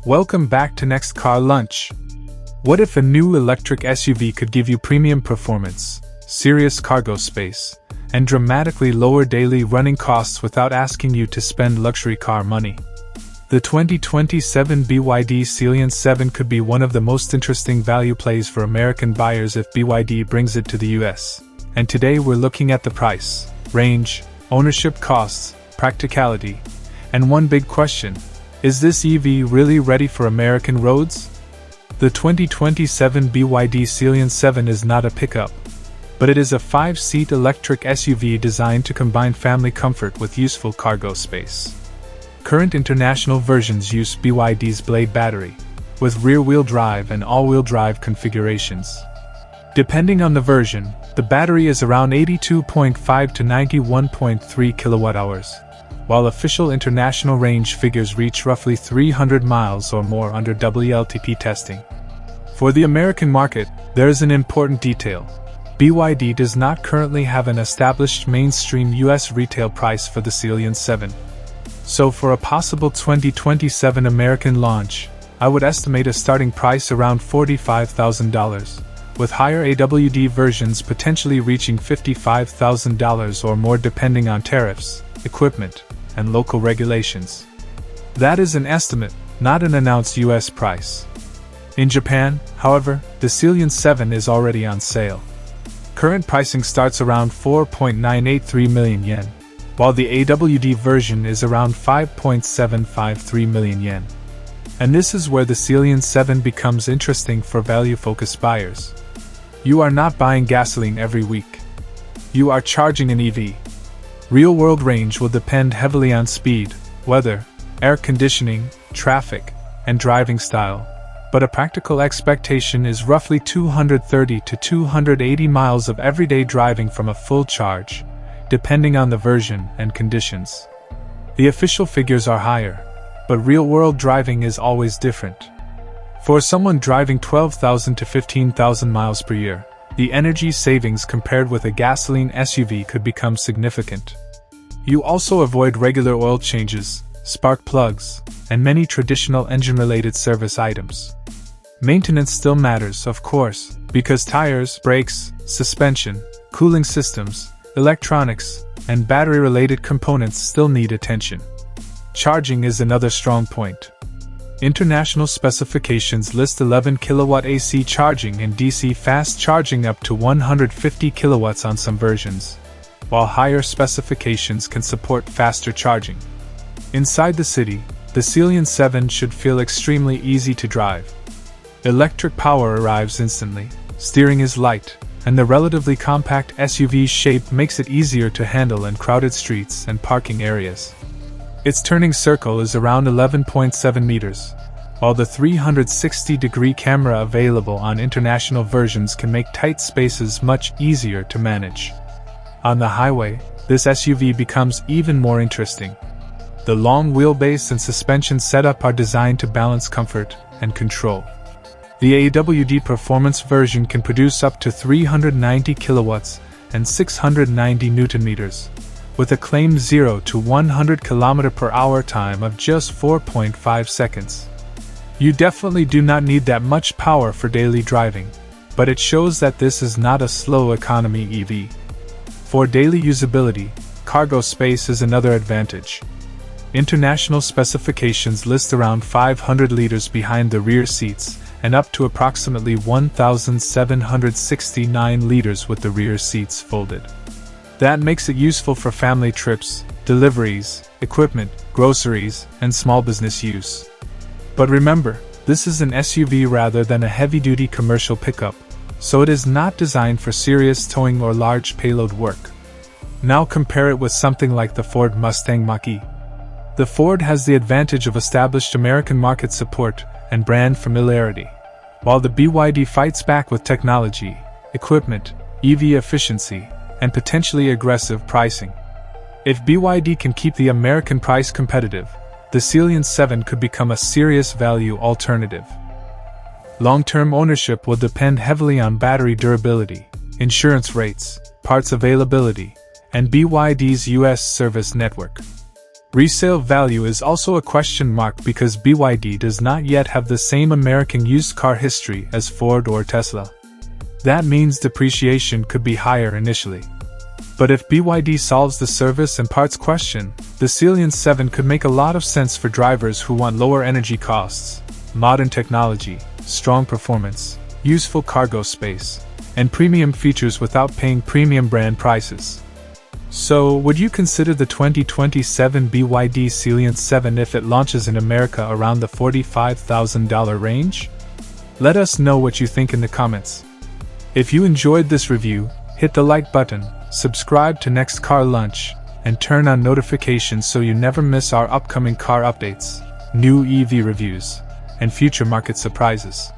Welcome back to Next Car Lunch. What if a new electric SUV could give you premium performance, serious cargo space, and dramatically lower daily running costs without asking you to spend luxury car money? The 2027 BYD Sealion 7 could be one of the most interesting value plays for American buyers if BYD brings it to the US. And today we're looking at the price, range, ownership costs, practicality, and one big question: is this EV really ready for American roads? The 2027 BYD Sealion 7 is not a pickup, but it is a 5-seat electric SUV designed to combine family comfort with useful cargo space. Current international versions use BYD's Blade battery, with rear-wheel drive and all-wheel drive configurations. Depending on the version, the battery is around 82.5 to 91.3 kilowatt-hours, while official international range figures reach roughly 300 miles or more under WLTP testing. For the American market, there is an important detail. BYD does not currently have an established mainstream US retail price for the Sealion 7. So for a possible 2027 American launch, I would estimate a starting price around $45,000, with higher AWD versions potentially reaching $55,000 or more depending on tariffs, equipment, and local regulations. That is an estimate, not an announced US price. In Japan, however, the Sealion 7 is already on sale. Current pricing starts around 4.983 million yen, while the AWD version is around 5.753 million yen. And this is where the Sealion 7 becomes interesting for value-focused buyers. You are not buying gasoline every week. You are charging an EV. Real-world range will depend heavily on speed, weather, air conditioning, traffic, and driving style, but a practical expectation is roughly 230 to 280 miles of everyday driving from a full charge, depending on the version and conditions. The official figures are higher, but real-world driving is always different. For someone driving 12,000 to 15,000 miles per year, the energy savings compared with a gasoline SUV could become significant. You also avoid regular oil changes, spark plugs, and many traditional engine-related service items. Maintenance still matters, of course, because tires, brakes, suspension, cooling systems, electronics, and battery-related components still need attention. Charging is another strong point. International specifications list 11 kilowatt AC charging and DC fast charging up to 150 kilowatts on some versions, while higher specifications can support faster charging. Inside the city, the Sealion 7 should feel extremely easy to drive. Electric power arrives instantly, steering is light, and the relatively compact SUV's shape makes it easier to handle in crowded streets and parking areas. Its turning circle is around 11.7 meters, while the 360-degree camera available on international versions can make tight spaces much easier to manage. On the highway, this SUV becomes even more interesting. The long wheelbase and suspension setup are designed to balance comfort and control. The AWD performance version can produce up to 390 kilowatts and 690 newton meters, with a claimed 0 to 100 km per hour time of just 4.5 seconds. You definitely do not need that much power for daily driving, but it shows that this is not a slow economy EV. For daily usability, cargo space is another advantage. International specifications list around 500 liters behind the rear seats and up to approximately 1,769 liters with the rear seats folded. That makes it useful for family trips, deliveries, equipment, groceries, and small business use. But remember, this is an SUV rather than a heavy-duty commercial pickup, so it is not designed for serious towing or large payload work. Now compare it with something like the Ford Mustang Mach-E. The Ford has the advantage of established American market support and brand familiarity, while the BYD fights back with technology, equipment, EV efficiency, and potentially aggressive pricing. If BYD can keep the American price competitive, the Sealion 7 could become a serious value alternative. Long-term ownership will depend heavily on battery durability, insurance rates, parts availability, and BYD's US service network. Resale value is also a question mark because BYD does not yet have the same American used car history as Ford or Tesla. That means depreciation could be higher initially. But if BYD solves the service and parts question, the Sealion 7 could make a lot of sense for drivers who want lower energy costs, modern technology, strong performance, useful cargo space, and premium features without paying premium brand prices. So, would you consider the 2027 BYD Sealion 7 if it launches in America around the $45,000 range? Let us know what you think in the comments. If you enjoyed this review, hit the like button, subscribe to Next Car Lunch, and turn on notifications so you never miss our upcoming car updates, new EV reviews, and future market surprises.